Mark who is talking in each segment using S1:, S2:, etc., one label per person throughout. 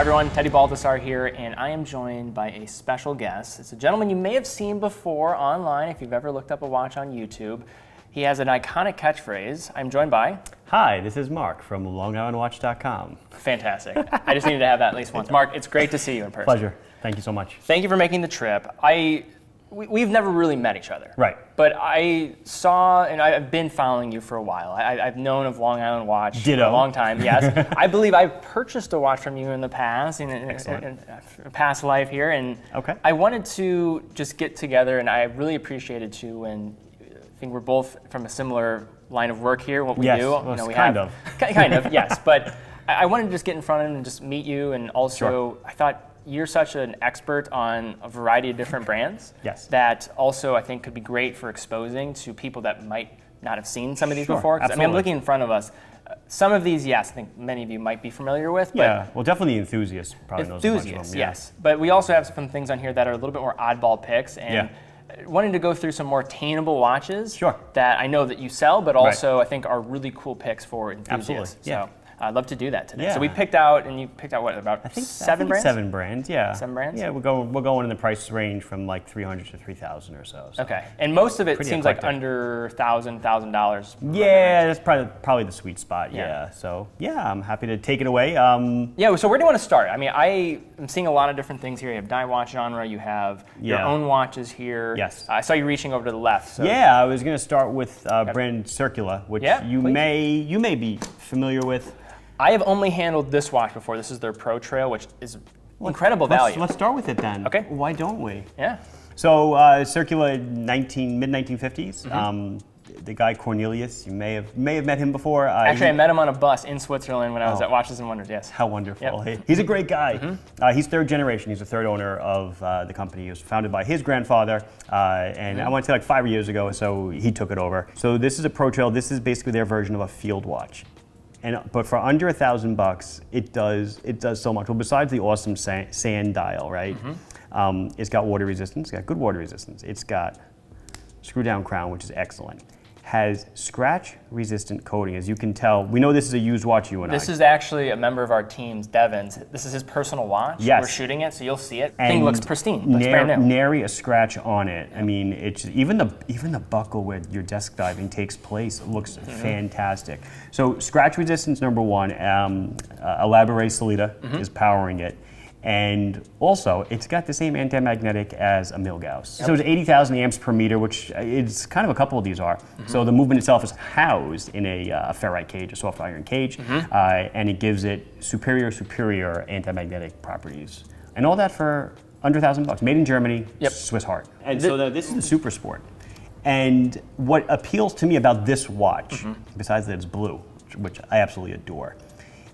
S1: everyone, Teddy Baltasar here, and I am joined by a special guest. It's a gentleman you may have seen before online if you've ever looked up a watch on YouTube. He has an iconic catchphrase. I'm joined by...
S2: Hi, this is Marc from LongIslandWatch.com.
S1: Fantastic. I just needed to have that at least once. Marc, it's great to see you in person.
S2: Pleasure. Thank you so much.
S1: Thank you for making the trip. We've never really met each other.
S2: Right.
S1: But I saw, and I've been following you for a while. I've known of Long Island Watch
S2: Ditto.
S1: for a long time, yes. I believe I've purchased a watch from you in the past, in a past life here. And
S2: okay.
S1: I wanted to just get together, and I really appreciated too when I think we're both from a similar line of work here, what we
S2: yes.
S1: do.
S2: Well, kind of.
S1: Kind of, yes. But I wanted to just get in front of him and just meet you, and also
S2: sure.
S1: I thought, you're such an expert on a variety of different brands
S2: yes.
S1: that also I think could be great for exposing to people that might not have seen some of these
S2: sure,
S1: before. I mean, I'm looking in front of us. Some of these, yes, I think many of you might be familiar with. But
S2: yeah, well, definitely the enthusiast probably knows a bunch of them.
S1: Yes. But we also have some things on here that are a little bit more oddball picks, and wanting to go through some more attainable watches
S2: sure.
S1: that I know that you sell, but also I think are really cool picks for enthusiasts.
S2: Absolutely. Yeah.
S1: So, I'd love to do that today.
S2: Yeah.
S1: So we picked out, and you picked out what, about seven brands?
S2: 7 brands, yeah.
S1: 7 brands?
S2: Yeah, we're going in the price range from like $300 to $3,000 or so.
S1: Okay, and most of it seems
S2: eclectic.
S1: like under $1,000.
S2: Yeah, that's probably the sweet spot, yeah. So, yeah, I'm happy to take it away.
S1: Yeah, so where do you want to start? I mean, I am seeing a lot of different things here. You have die watch genre, you have your own watches here.
S2: Yes.
S1: I saw you reaching over to the left. So.
S2: Yeah, I was going to start with brand Circula, which you may be familiar with.
S1: I have only handled this watch before. This is their Pro Trail, which is incredible value.
S2: Let's start with it then.
S1: Okay.
S2: Why don't we?
S1: Yeah.
S2: So Circula, mid-1950s.
S1: Mm-hmm.
S2: The guy Cornelius, you may have met him before.
S1: Actually, I met him on a bus in Switzerland when I was at Watches and Wonders. Yes.
S2: How wonderful!
S1: Yep.
S2: He's a great guy. Mm-hmm. He's third generation. He's the third owner of the company. It was founded by his grandfather, and I want to say like 5 years ago, so he took it over. So this is a Pro Trail. This is basically their version of a field watch. But for under $1,000, it does so much. Well, besides the awesome sand dial, right? Mm-hmm. It's got water resistance. It's got good water resistance. It's got screw down crown, which is excellent. Has scratch resistant coating, as you can tell. We know this is a used watch, you and
S1: This is actually a member of our team's, Devin's. This is his personal watch.
S2: Yes.
S1: We're shooting it, so you'll see it.
S2: And
S1: thing looks pristine. Looks brand new.
S2: Nary a scratch on it. I mean, it's even the buckle where your desk diving takes place looks fantastic. So scratch resistance number 1. Elaborate Solita is powering it. And also, it's got the same anti-magnetic as a Milgauss. Yep. So it's 80,000 amps per meter, which is kind of a couple of these are. So the movement itself is housed in a ferrite cage, a soft iron cage, and it gives it superior anti-magnetic properties. And all that for under $1,000. Made in Germany, Swiss heart. And so this is the Super Sport. And what appeals to me about this watch, besides that it's blue, which I absolutely adore,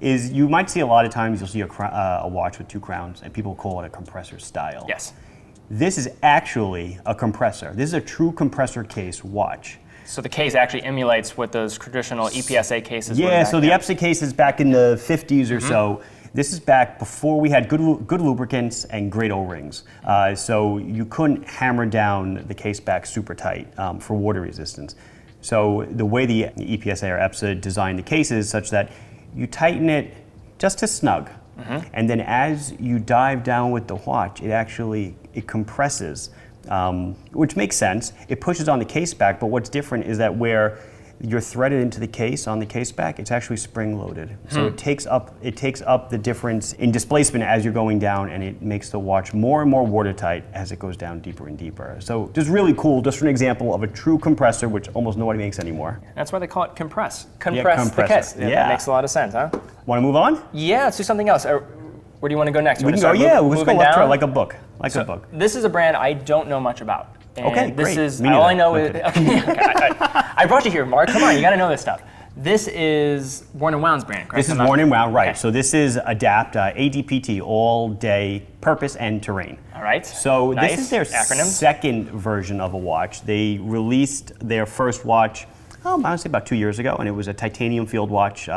S2: is you might see a lot of times you'll see a watch with 2 crowns and people call it a compressor style.
S1: Yes.
S2: This is actually a compressor. This is a true compressor case watch.
S1: So the case actually emulates what those traditional EPSA cases were.
S2: Yeah, so the EPSA case is back in the 50s or so. This is back before we had good lubricants and great O-rings. So you couldn't hammer down the case back super tight for water resistance. So the way the EPSA or EPSA designed the case is such that you tighten it just to snug, and then as you dive down with the watch, it compresses, which makes sense. It pushes on the case back, but what's different is that where you're threaded into the case on the case back, it's actually spring loaded. So it takes up the difference in displacement as you're going down, and it makes the watch more and more watertight as it goes down deeper and deeper. So just really cool, just an example of a true compressor, which almost nobody makes anymore.
S1: That's why they call it compress. Compress the case. Yeah, that makes a lot of sense, huh?
S2: Want to move on?
S1: Yeah, let's do something else. Where do you want to go next?
S2: We can go, let's go left to right, like a book.
S1: This is a brand I don't know much about. And
S2: okay,
S1: this
S2: great.
S1: is all I know is I brought you here, Marc. Come on, you got to know this stuff. This is Worn & Wound's brand, correct?
S2: This is Worn & Wound, right. Okay. So this is ADAPT, ADPT, all day purpose and terrain.
S1: All right.
S2: So
S1: nice.
S2: This is their second version of a watch. They released their first watch, I would say about 2 years ago, and it was a titanium field watch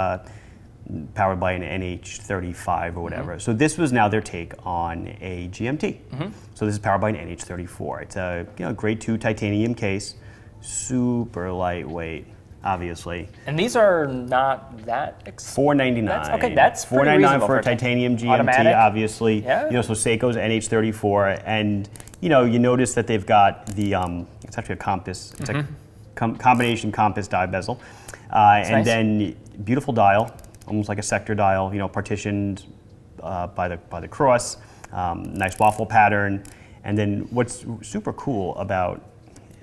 S2: powered by an NH35 or whatever. So this was now their take on a GMT. So this is powered by an NH34. It's a grade 2 titanium case, super lightweight. obviously.
S1: And these are not that expensive.
S2: $4.99.
S1: Okay, that's pretty
S2: $4.99
S1: reasonable
S2: for a
S1: for
S2: titanium GMT,
S1: automatic.
S2: obviously.
S1: Yeah.
S2: You know, so Seiko's NH34, and you know, you notice that they've got the it's actually a compass. It's a combination compass dive bezel, and
S1: nice.
S2: then beautiful dial, almost like a sector dial. You know, partitioned by the cross. Nice waffle pattern, and then what's super cool about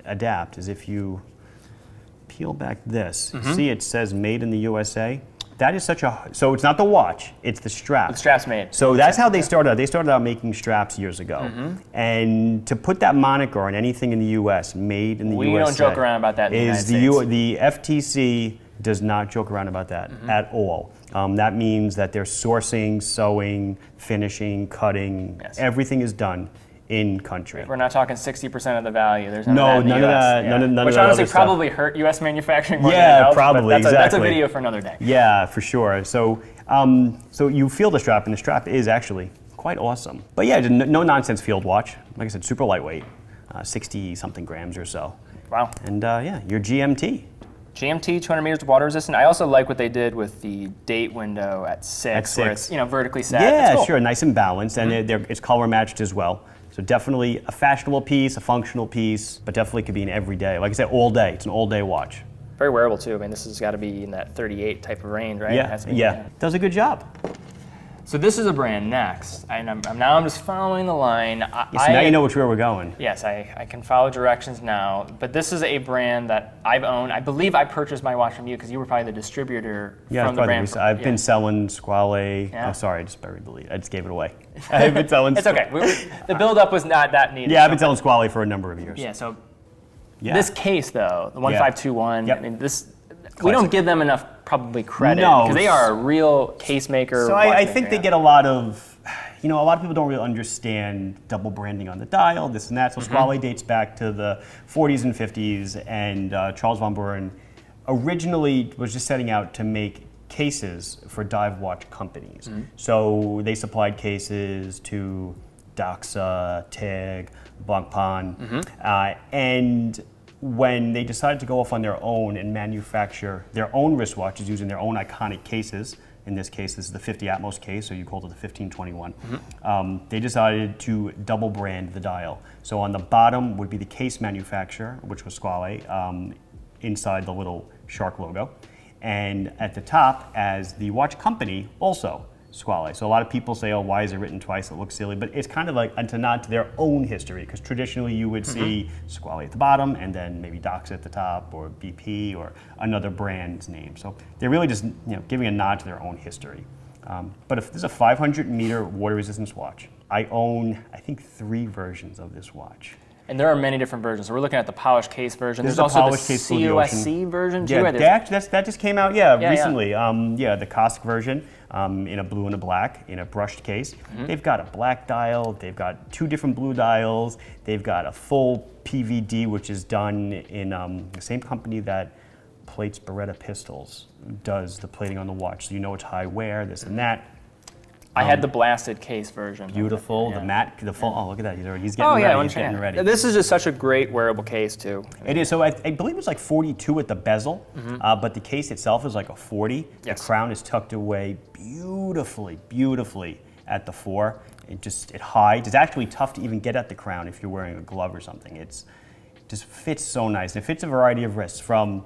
S2: Adapt is if you peel back this, see it says made in the USA. That is such a, so it's not the watch, it's the strap.
S1: The strap's made.
S2: So that's how they started out. They started out making straps years ago. And to put that moniker on anything in the US, made in the USA.
S1: We don't joke around about that in the United States.
S2: The FTC does not joke around about that at all. That means that they're sourcing, sewing, finishing, cutting, everything is done in country.
S1: We're not talking 60% of the value. There's
S2: none of that.
S1: Yeah.
S2: None of
S1: Which
S2: that
S1: honestly
S2: other
S1: probably
S2: stuff.
S1: hurt U.S. manufacturing more
S2: Yeah,
S1: than it helps,
S2: probably,
S1: but that's a
S2: exactly.
S1: video for another day.
S2: Yeah, for sure. So, so you feel the strap, and the strap is actually quite awesome. But yeah, no nonsense field watch. Like I said, super lightweight, 60 something grams or so.
S1: Wow.
S2: And yeah, your GMT.
S1: GMT, 200 meters water resistant. I also like what they did with the date window at 6, where it's vertically set.
S2: Yeah,
S1: cool.
S2: sure, nice and balanced, and it's color matched as well. So definitely a fashionable piece, a functional piece, but definitely could be an everyday. Like I said, all day. It's an all-day watch.
S1: Very wearable too. I mean, this has got to be in that 38 type of range, right? It has to be,
S2: Yeah. Does a good job.
S1: So this is a brand next, and I'm just following the line.
S2: So now you know which way we're going.
S1: Yes, I can follow directions now, but this is a brand that I've owned. I believe I purchased my watch from you because you were probably the distributor from the brand.
S2: I've been selling Squale.
S1: Yeah.
S2: Oh, sorry, I just buried the lead. I just gave it away. I've been selling.
S1: It's okay. The build-up was not that needed.
S2: Yeah, I've been selling Squale for a number of years.
S1: Yeah, so
S2: Yeah.
S1: this case, though, the 1521,
S2: Yep.
S1: I mean, we don't give them enough probably credit
S2: No.
S1: because they are a real case maker.
S2: So I think they get a lot of, a lot of people don't really understand double branding on the dial, this and that. So Squale dates back to the 40s and 50s, and Charles von Buren originally was just setting out to make cases for dive watch companies. So they supplied cases to Doxa, TIG, Blancpain, and when they decided to go off on their own and manufacture their own wristwatches using their own iconic cases, in this case this is the 50 Atmos case, so you called it the 1521, they decided to double brand the dial. So on the bottom would be the case manufacturer, which was Squale, inside the little shark logo, and at the top as the watch company, also Squale. So a lot of people say, oh, why is it written twice? It looks silly, but it's kind of like a nod to their own history, because traditionally you would see Squale at the bottom and then maybe Doxa at the top, or BP, or another brand's name. So they're really just giving a nod to their own history. But if this is a 500-meter water resistance watch, I own, I think, 3 versions of this watch.
S1: And there are many different versions. So we're looking at the polished case version.
S2: This
S1: There's
S2: is the
S1: also
S2: polished
S1: the
S2: case for the ocean.
S1: COSC version too.
S2: Yeah, that just came out, recently.
S1: Yeah.
S2: The Kosk version, in a blue and a black, in a brushed case. They've got a black dial, they've got 2 different blue dials, they've got a full PVD, which is done in the same company that plates Beretta pistols, does the plating on the watch. So you know it's high wear, this and that.
S1: I had the blasted case version.
S2: Beautiful, the matte, the full, oh look at that, he's getting ready, he's getting ready.
S1: This is just such a great wearable case too.
S2: It is, so I believe it's like 42 at the bezel, but the case itself is like a 40.
S1: Yes.
S2: The crown is tucked away beautifully at the fore. It hides. It's actually tough to even get at the crown if you're wearing a glove or something. It just fits so nice. It fits a variety of wrists, from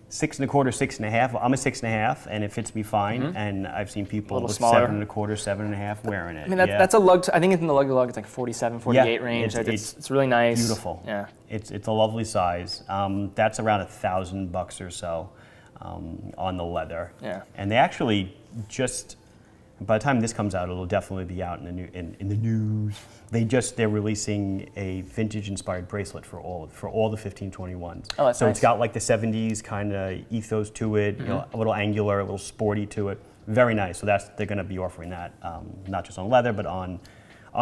S2: 6 1/4, 6 1/2. I'm a 6 1/2, and it fits me fine. And I've seen people with
S1: smaller.
S2: 7 1/4, 7 1/2 wearing it.
S1: I mean, that's a lug. I think in the lug to lug, it's like 47, 48 range. It's really nice.
S2: Beautiful.
S1: Yeah.
S2: It's a lovely size. That's around $1,000 or so on the leather.
S1: Yeah.
S2: And they actually just, by the time this comes out, it'll definitely be out in the news. They're releasing a vintage-inspired bracelet for all the 1521s.
S1: Oh, that's
S2: so
S1: nice.
S2: It's got like the 70s kind of ethos to it, a little angular, a little sporty to it. Very nice. So they're going to be offering that, not just on leather, but on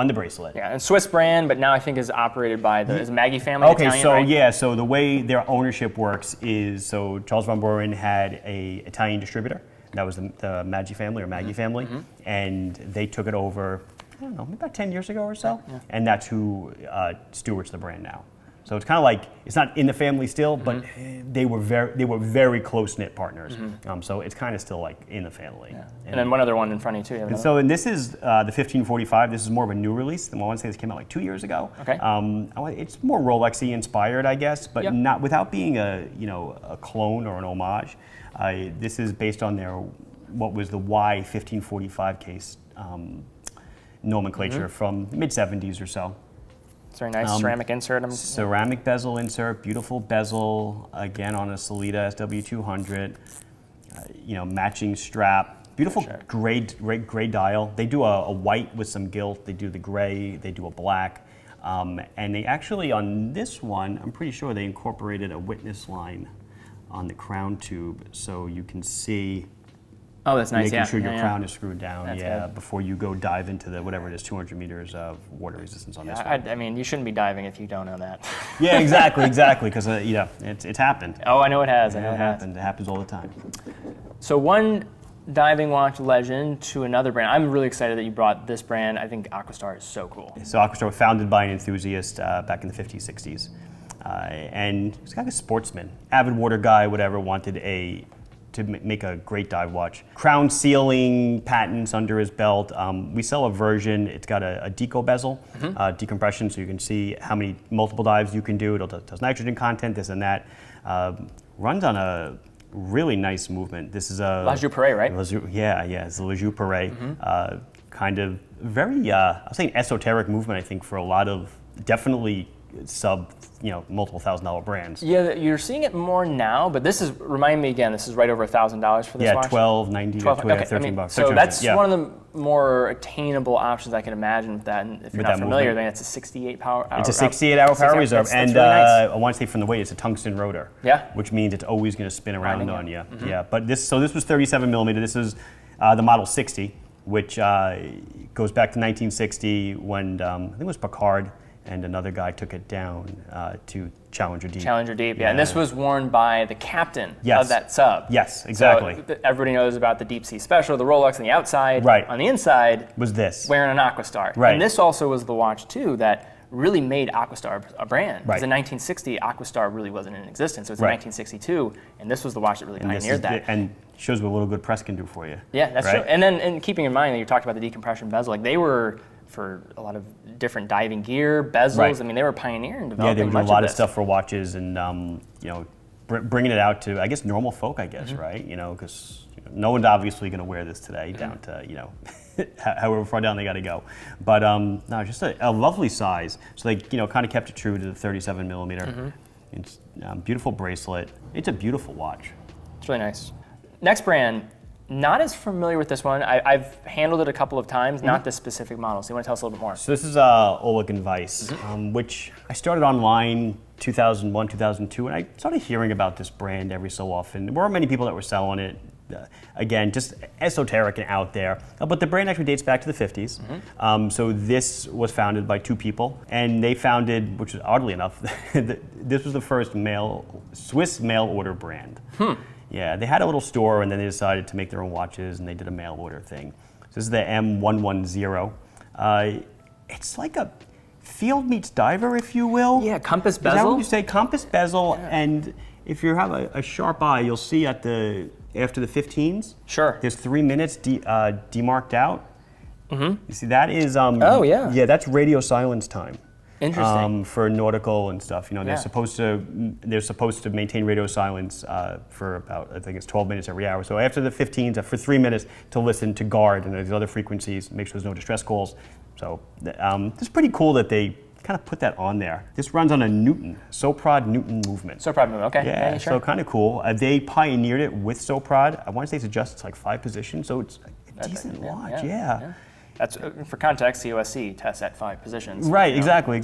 S2: the bracelet.
S1: Yeah, and Swiss brand, but now I think is operated by the Maggie family.
S2: Okay,
S1: Italian,
S2: so
S1: right?
S2: so the way their ownership works is, so Charles von Buren had a Italian distributor. That was the Maggi family, and they took it over, I don't know, about 10 years ago or so, and that's who stewards the brand now. So it's kind of like, it's not in the family still, but they were very close-knit partners. So it's kind of still like in the family.
S1: Yeah. And then one other one in front of you too. You have
S2: and this is the 1545. This is more of a new release. I want to say this came out like 2 years ago.
S1: Okay.
S2: It's more Rolex-y inspired, I guess, but
S1: Yep.
S2: not without being a clone or an homage. This is based on what was the Y 1545 case nomenclature from the mid-70s or so.
S1: It's very nice ceramic insert.
S2: Ceramic bezel insert, beautiful bezel, again on a Sellita SW200, matching strap, beautiful gray dial. They do a white with some gilt, they do the gray, they do a black, and they actually, on this one, I'm pretty sure they incorporated a witness line on the crown tube, so you can see.
S1: Oh, that's nice.
S2: Making sure your crown is screwed down,
S1: That's
S2: before you go dive into the whatever it is, 200 meters of water resistance on this one.
S1: I mean, you shouldn't be diving if you don't know that.
S2: Yeah, exactly, because it's happened.
S1: Oh, I know it has.
S2: It happened. It happens all the time.
S1: So one diving watch legend to another brand. I'm really excited that you brought this brand. I think Aquastar is so cool.
S2: So Aquastar was founded by an enthusiast back in the 50s, 60s, and he's kind of a sportsman, avid water guy, whatever. Wanted to make a great dive watch. Crown sealing patents under his belt. We sell a version, it's got a deco bezel, decompression, so you can see how many multiple dives you can do. It does nitrogen content, this and that. Runs on a really nice movement. This is a...
S1: La Joux-Perret, right?
S2: It's a La Joux-Perret. Kind of very, I'll say an esoteric movement, I think, for a lot of definitely multiple $1,000 brands.
S1: Yeah, you're seeing it more now, but this is, remind me again, this is right over $1,000 for this watch?
S2: $12.90 to $13.
S1: So that's one of the more attainable options I can imagine with that. And if you're not familiar, then it's a 68-hour.
S2: It's a 68-hour power reserve, and
S1: really nice.
S2: I want to say from the weight, it's a tungsten rotor.
S1: Yeah.
S2: Which means it's always going to spin around on you. Yeah, but this was 37 millimeter. This is the Model 60, which goes back to 1960 when I think it was Picard and another guy took it down to Challenger Deep.
S1: Challenger Deep, yeah. And this was worn by the captain of that sub.
S2: Yes, exactly.
S1: So everybody knows about the Deep Sea Special, the Rolex on the outside.
S2: Right.
S1: On the inside
S2: was this.
S1: Wearing an Aquastar.
S2: Right.
S1: And this also was the watch, too, that really made Aquastar a brand. Because in 1960, Aquastar really wasn't in existence. So it's in 1962, and this was the watch that really pioneered that.
S2: And shows what a little good press can do for you.
S1: Yeah, that's true. And then and keeping in mind that you talked about the decompression bezel, like they were, for a lot of different diving gear, bezels, I mean, they were pioneering developing.
S2: Yeah, they were doing a lot of
S1: this.
S2: stuff for watches and, bringing it out to, I guess, normal folk, I guess, right? Because no one's obviously going to wear this today down to, however far down they got to go. But no, just a lovely size. So they, kind of kept it true to the 37 millimeter. It's beautiful bracelet. It's a beautiful watch.
S1: It's really nice. Next brand, not as familiar with this one. I've handled it a couple of times, not this specific model. So you want to tell us a little bit more?
S2: So this is Olech Wajs, which I started online 2001, 2002, and I started hearing about this brand every so often. There weren't many people that were selling it. Again, just esoteric and out there. But the brand actually dates back to the 50s. So this was founded by two people, and they founded, which is oddly enough, this was the first Swiss mail order brand. Yeah, they had a little store, and then they decided to make their own watches, and they did a mail order thing. So this is the M110. It's like a field meets diver, if you will.
S1: Yeah, compass bezel.
S2: Is that what you say? Compass bezel, and if you have a sharp eye, you'll see after the 15s.
S1: Sure.
S2: There's 3 minutes demarked out. You see, that is. Yeah, that's radio silence time.
S1: Interesting.
S2: For nautical and stuff, they're supposed to maintain radio silence for about, I think it's 12 minutes every hour. So after the 15s, for 3 minutes to listen to guard and these other frequencies, make sure there's no distress calls. So it's pretty cool that they kind of put that on there. This runs on a Newton, Soprod Newton movement.
S1: Soprod movement, okay.
S2: Yeah,
S1: sure.
S2: So kind of cool. They pioneered it with Soprod. I want to say it's adjusted to like 5 positions, so it's a decent watch. Yeah.
S1: That's for context. COSC tests at 5 positions.
S2: Right. Exactly.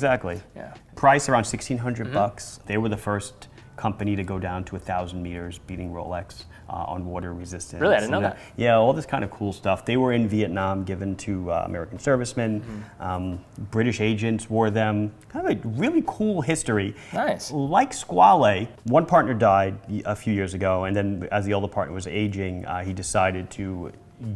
S1: Yeah.
S2: Price around $1,600. They were the first company to go down to 1,000 meters, beating Rolex on water resistance.
S1: Really, I didn't know that.
S2: Yeah, all this kind of cool stuff. They were in Vietnam, given to American servicemen. British agents wore them. Kind of a really cool history.
S1: Nice.
S2: Like Squale, one partner died a few years ago, and then as the other partner was aging, he decided to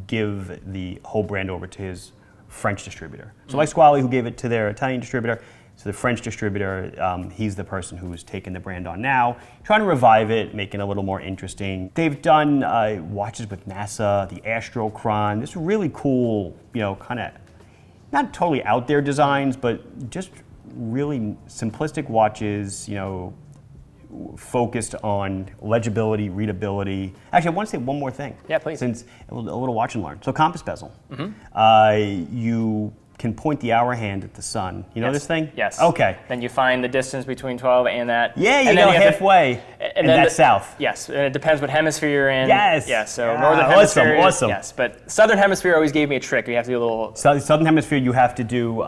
S2: give the whole brand over to his French distributor. So like Squale, who gave it to their Italian distributor, So the French distributor, he's the person who's taken the brand on now, trying to revive it, making it a little more interesting. They've done watches with NASA, the Astrochron. This really cool, kind of not totally out there designs, but just really simplistic watches, focused on legibility, readability. Actually, I want to say one more thing.
S1: Yeah, please.
S2: Since a little watch and learn. So compass bezel. You can point the hour hand at the sun. You know this thing?
S1: Yes.
S2: Okay.
S1: Then you find the distance between 12 and that.
S2: Yeah, you
S1: and
S2: go
S1: then
S2: halfway, and that's south.
S1: Yes, and it depends what hemisphere you're in.
S2: Yes.
S1: Yeah, so northern hemisphere.
S2: Awesome.
S1: Yes, but southern hemisphere always gave me a trick. You have to do a little.
S2: Southern hemisphere, you have to do.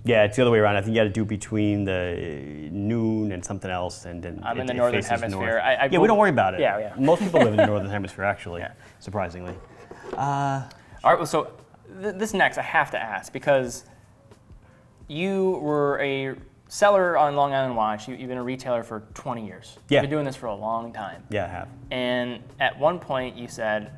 S2: It's the other way around. I think you got to do between the noon and something else, and then
S1: I'm in the northern hemisphere.
S2: We don't worry about it.
S1: Yeah.
S2: Most people live in the northern hemisphere, actually. Yeah. Surprisingly.
S1: All right. Well, so this next I have to ask because you were a seller on Long Island Watch. You've been a retailer for 20 years.
S2: Yeah.
S1: You've been doing this for a long time.
S2: Yeah, I have.
S1: And at one point you said,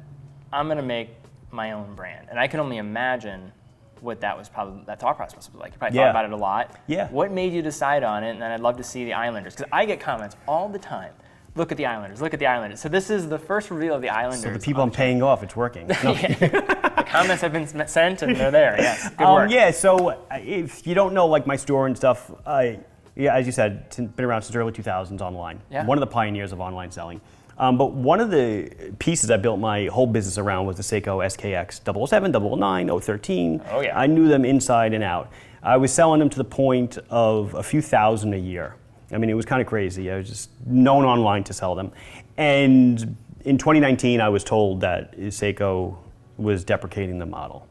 S1: I'm going to make my own brand. And I can only imagine what that thought process was like. You probably thought about it a lot.
S2: Yeah.
S1: What made you decide on it? And then I'd love to see the Islanders. Because I get comments all the time. Look at the Islanders, look at the Islanders. So this is the first reveal of the Islanders.
S2: So the people I'm paying off, it's working. No.
S1: The comments have been sent and they're there, yes. Good work.
S2: Yeah, so if you don't know my store and stuff, as you said, it's been around since early 2000s online.
S1: Yeah.
S2: One of the pioneers of online selling. But one of the pieces I built my whole business around was the Seiko SKX 007, 009, 013.
S1: Oh yeah.
S2: I knew them inside and out. I was selling them to the point of a few thousand a year. I mean, it was kind of crazy. I was just known online to sell them. And in 2019, I was told that Seiko was deprecating the model.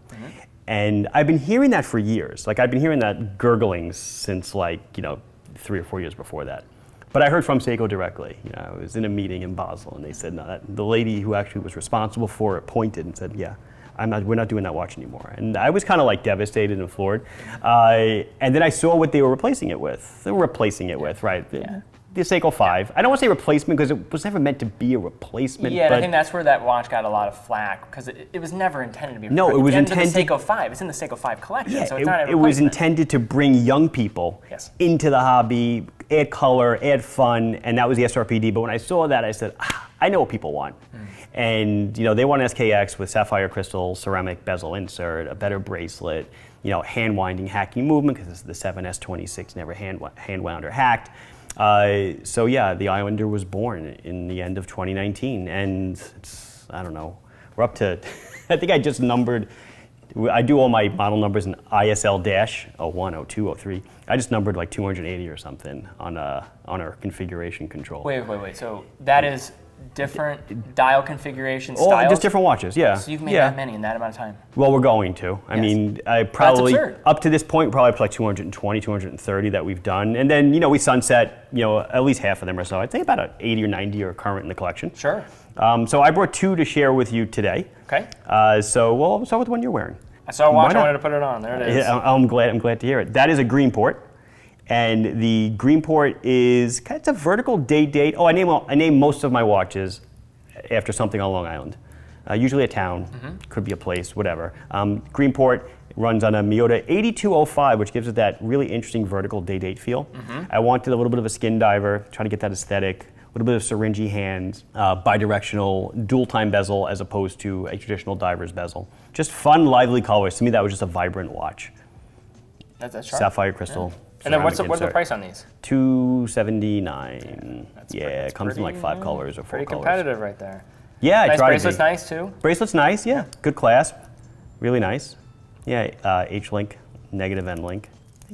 S2: And I've been hearing that for years. I've been hearing that gurgling since 3 or 4 years before that. But I heard from Seiko directly. I was in a meeting in Basel, and they said, no, the lady who actually was responsible for it pointed and said, yeah, we're not doing that watch anymore. And I was kind of devastated and floored. And then I saw what they were replacing it with. They were replacing it with, right?
S1: Yeah.
S2: The Seiko 5. I don't want to say replacement because it was never meant to be a replacement.
S1: Yeah, and I think that's where that watch got a lot of flack because it was never intended to be.
S2: No, it was intended.
S1: The Seiko 5. It's in the Seiko 5 collection,
S2: Yeah,
S1: so it's not a replacement.
S2: It was intended to bring young people into the hobby, add color, add fun, and that was the SRPD. But when I saw that, I said, I know what people want. And they want SKX with sapphire crystal, ceramic bezel insert, a better bracelet, hand winding, hacking movement because this is the 7S26, never hand wound or hacked. So yeah, the Islander was born in the end of 2019, and I don't know, we're up to, I think I just numbered, I do all my model numbers in ISL-01, 02, 03. I just numbered 280 or something on our configuration control.
S1: Wait. So that is different dial configuration styles?
S2: Oh, just different watches, yeah.
S1: So you've made that many in that amount of time?
S2: Well, we're going to. I mean, I probably,
S1: that's absurd.
S2: Up to this point, probably up to 220, 230 that we've done. And then, we sunset, at least half of them or so. I'd say about 80 or 90 are current in the collection.
S1: Sure.
S2: So I brought 2 to share with you today.
S1: Okay.
S2: So we'll start with the one you're wearing.
S1: I saw a watch, I wanted to put it on. There it is.
S2: Yeah, I'm glad to hear it. That is a Greenport. And the Greenport is, it's a vertical date. Oh, I name most of my watches after something on Long Island. Usually a town, could be a place, whatever. Greenport runs on a Miyota 8205, which gives it that really interesting vertical date feel. I wanted a little bit of a skin diver, trying to get that aesthetic, a little bit of syringy hands, bidirectional, dual time bezel as opposed to a traditional diver's bezel. Just fun, lively colors. To me, that was just a vibrant watch.
S1: That's sharp.
S2: Sapphire crystal.
S1: Yeah. And then what's the price on these?
S2: $279. It comes in 5 colors or 4 colors.
S1: Pretty competitive right there.
S2: Yeah, I tried to be.
S1: Bracelet's nice too?
S2: Bracelet's nice, yeah. Good clasp. Really nice. Yeah, H-link, negative N-link.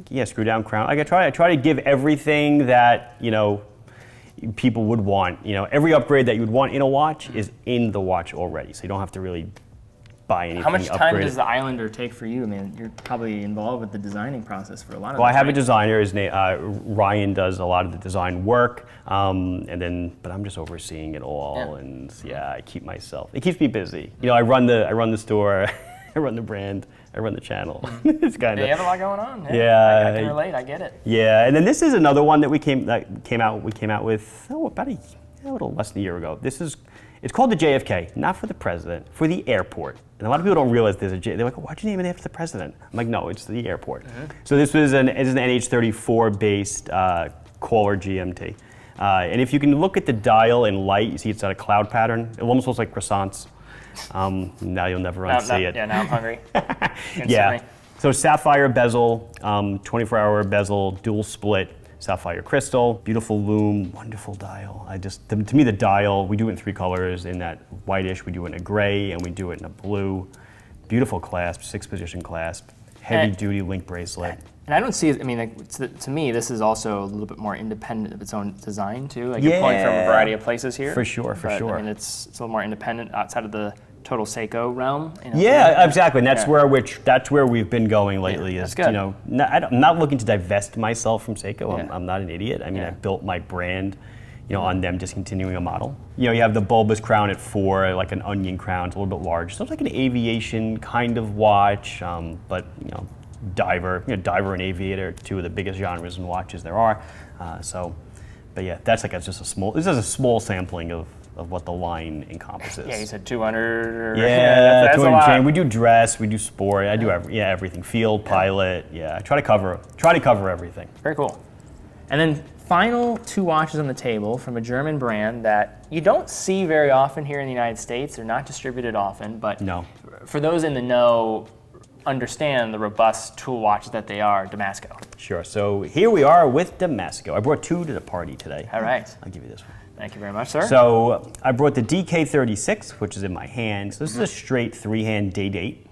S2: Yeah, screw down crown. I try to give everything that, people would want. Every upgrade that you would want in a watch is in the watch already, so you don't have to really buy anything.
S1: How much time does the Islander take for you? I mean, you're probably involved with the designing process for a lot of
S2: Well, I have a designer. His name, Ryan does a lot of the design work, but I'm just overseeing it all, and I keep myself. It keeps me busy. I run the store, I run the brand, I run the channel. It's kind of.
S1: You have a lot going on.
S2: Yeah,
S1: I can relate. I get it.
S2: Yeah, and then this is another one that we came out with about a little less than a year ago. It's called the JFK, not for the president, for the airport. And a lot of people don't realize there's a J. They're like, why'd you name it after the president? I'm like, no, it's the airport. So this was an NH34 based Qualler GMT. And if you can look at the dial in light, you see it's got a cloud pattern. It almost looks like croissants. Now you'll never unsee it.
S1: Yeah, now I'm hungry.
S2: Yeah. So sapphire bezel, 24-hour bezel, dual split, sapphire crystal, beautiful lume, wonderful dial. To me, the dial, we do it in 3 colors. In that whitish, we do it in a gray, and we do it in a blue. Beautiful clasp, 6-position clasp, heavy-duty link bracelet.
S1: And I don't see it, I mean, like, to me, this is also a little bit more independent of its own design, too. Like, you're pulling from a variety of places here.
S2: For sure.
S1: I mean, it's a little more independent outside of the total Seiko realm. You know?
S2: Yeah, exactly. And that's where we've been going lately.
S1: That's good.
S2: I'm not looking to divest myself from Seiko. I'm not an idiot. I mean, I built my brand, on them discontinuing a model. You have the bulbous crown at 4, like an onion crown. It's a little bit large. So it's like an aviation kind of watch, but diver and aviator, 2 of the biggest genres in watches there are. But yeah, that's like this is a small sampling of what the line encompasses.
S1: Yeah, you said 200.
S2: That's
S1: 200
S2: chain. We do dress, we do sport. I do everything. Field, pilot. Yeah, I try to cover everything.
S1: Very cool. And then final 2 watches on the table from a German brand that you don't see very often here in the United States. They're not distributed often, but for those in the know, understand the robust tool watches that they are, Damasko.
S2: Sure. So here we are with Damasko. I brought 2 to the party today.
S1: All right.
S2: I'll give you this one.
S1: Thank you very much, sir.
S2: So I brought the DK36, which is in my hand. So this is a straight 3-hand day date.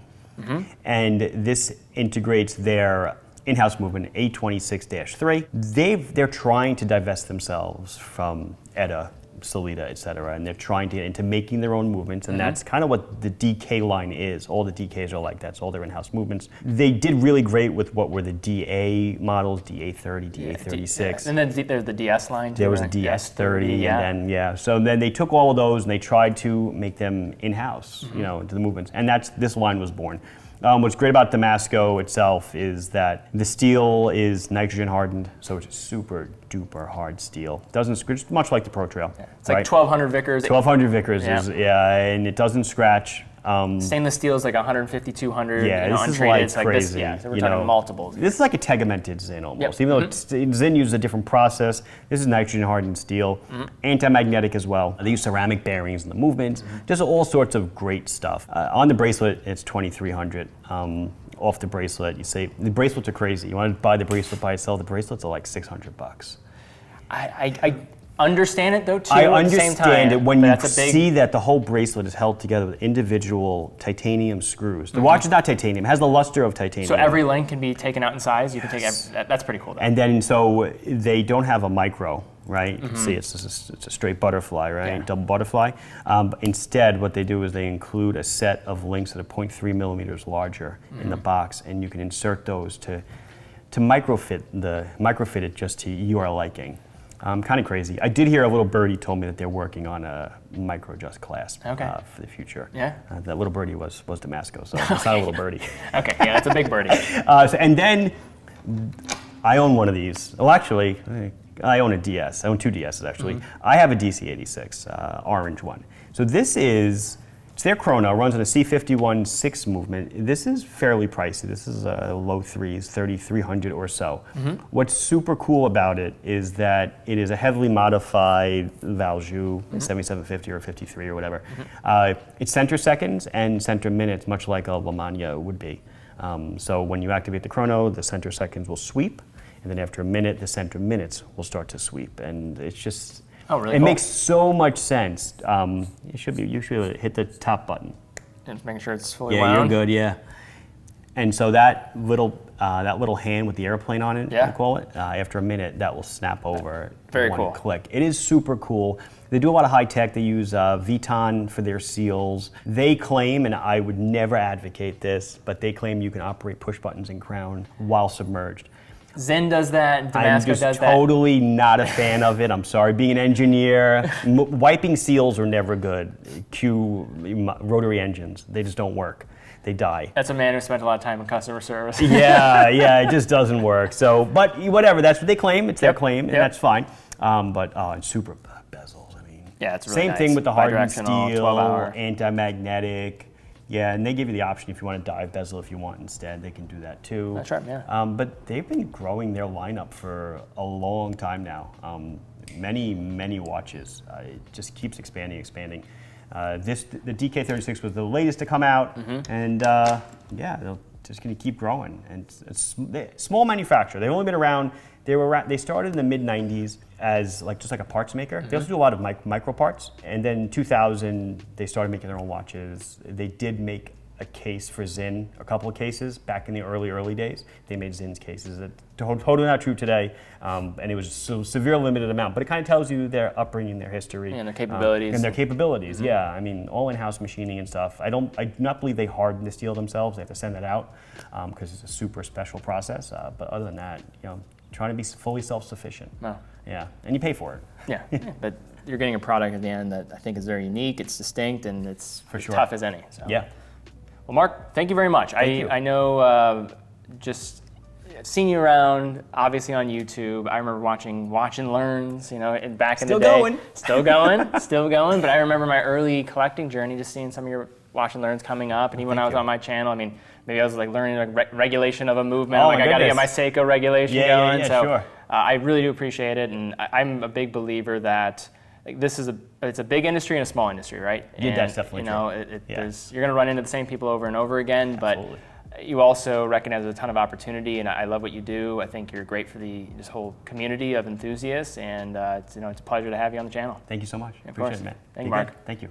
S2: And this integrates their in-house movement, A26-3. They're trying to divest themselves from ETA, Solita, et cetera, and they're trying to get into making their own movements, and that's kind of what the DK line is. All the DKs are like that. It's all their in-house movements. They did really great with what were the DA models, DA30, DA36.
S1: And then there's the DS line too.
S2: There was a DS30, and then so then they took all of those and they tried to make them in-house, into the movements, and this line was born. What's great about Damasko itself is that the steel is nitrogen hardened, so it's a super duper hard steel. Doesn't scratch, much like the Pro Trail.
S1: Yeah. It's like 1200 Vickers.
S2: 1200 Vickers is, and it doesn't scratch.
S1: Stainless steel is like 150, 200.
S2: Yeah, this is
S1: untreated.
S2: like
S1: it's like
S2: crazy.
S1: This, so we're talking multiples.
S2: This is like a tegmented Zinn almost. Even though Zinn uses a different process, this is nitrogen hardened steel, anti-magnetic as well. They use ceramic bearings in the movements, just all sorts of great stuff. On the bracelet, it's 2300. Off the bracelet, you say the bracelets are crazy. You want to buy the bracelet by itself? The bracelets are like $600.
S1: I understand it though too.
S2: I
S1: at the same time,
S2: understand it when you see that the whole bracelet is held together with individual titanium screws. The watch is not titanium; it has the luster of titanium.
S1: So every link can be taken out in size. You can take that's pretty cool. Though.
S2: And then so they don't have a micro, right? You can see it's a straight butterfly, right? Double butterfly. Instead, what they do is they include a set of links that are 0.3 millimeters larger in the box, and you can insert those to microfit it just to your liking. Kind of crazy. I did hear a little birdie told me that they're working on a micro just clasp for the future. Yeah. That little birdie was Damasko, so it's not a little birdie.
S1: Okay, yeah, that's a big birdie.
S2: And then I own one of these. Well, actually, I own a DS. I own 2 DSs actually. I have a DC86, orange one. So it's their chrono, runs on a C51 6 movement. This is fairly pricey. This is low 3s, 3,300 or so. What's super cool about it is that it is a heavily modified Valjoux, 7750 or 53 or whatever. It's center seconds and center minutes, much like a Lamagna would be. So when you activate the chrono, the center seconds will sweep, and then after a minute, the center minutes will start to sweep. And it's just...
S1: really
S2: it
S1: cool.
S2: makes so much sense. You should hit the top button.
S1: Just making sure it's fully wound.
S2: Yeah, you're good. Yeah. And so that little hand with the airplane on it, you call it. After a minute, that will snap over.
S1: Very
S2: one
S1: cool.
S2: Click. It is super cool. They do a lot of high tech. They use Vuitton for their seals. They claim, and I would never advocate this, but they claim you can operate push buttons in crown while submerged.
S1: Zinn does that, Damasko does that.
S2: I'm just totally not a fan of it. I'm sorry. Being an engineer, wiping seals are never good. Cue rotary engines. They just don't work. They die.
S1: That's a man who spent a lot of time in customer service.
S2: yeah, it just doesn't work. So, but whatever, that's what they claim. It's their claim, and that's fine. But it's super bezels. I mean,
S1: Yeah, it's really
S2: Same
S1: nice.
S2: thing with the hardened
S1: Bidirectional,
S2: steel,
S1: 12-hour.
S2: anti-magnetic. Yeah, and they give you the option if you want to dive bezel if you want instead, they can do that too.
S1: That's right, yeah.
S2: But they've been growing their lineup for a long time now. Many watches. It just keeps expanding. The DK36 was the latest to come out, and yeah, they're just going to keep growing. And it's small manufacturer. They've only been around. They started in the mid '90s as just like a parts maker. They also do a lot of micro parts. And then 2000, they started making their own watches. They did make a case for Zinn, a couple of cases back in the early days. They made Zinn's cases that totally not true today, and it was so severe limited amount. But it kind of tells you their upbringing, their history,
S1: and their capabilities.
S2: Yeah, I mean, all in-house machining and stuff. I do not believe they harden the steel themselves. They have to send that out because it's a super special process. But other than that, trying to be fully self-sufficient.
S1: Wow.
S2: Yeah, and you pay for it.
S1: Yeah, but you're getting a product at the end that I think is very unique. It's distinct, and it's as
S2: sure.
S1: tough as any. So.
S2: Yeah.
S1: Well, Marc, thank you very much.
S2: Thank you.
S1: I know just seeing you around, obviously on YouTube. I remember watching Watch and Learns, back in the day. Still going. But I remember my early collecting journey, just seeing some of your Watch and Learns coming up. And even when I was on my channel, I mean, maybe I was learning regulation of a movement. I got to get my Seiko regulation going.
S2: Yeah,
S1: so
S2: sure.
S1: I really do appreciate it, and I'm a big believer that it's a big industry and a small industry, right?
S2: Yeah, that's definitely true.
S1: You're going to run into the same people over and over again,
S2: Absolutely.
S1: But you also recognize there's a ton of opportunity, and I love what you do. I think you're great for this whole community of enthusiasts, and it's a pleasure to have you on the channel.
S2: Thank you so much.
S1: Of
S2: Appreciate
S1: course.
S2: it, man.
S1: Thank you, Marc.
S2: Thank you.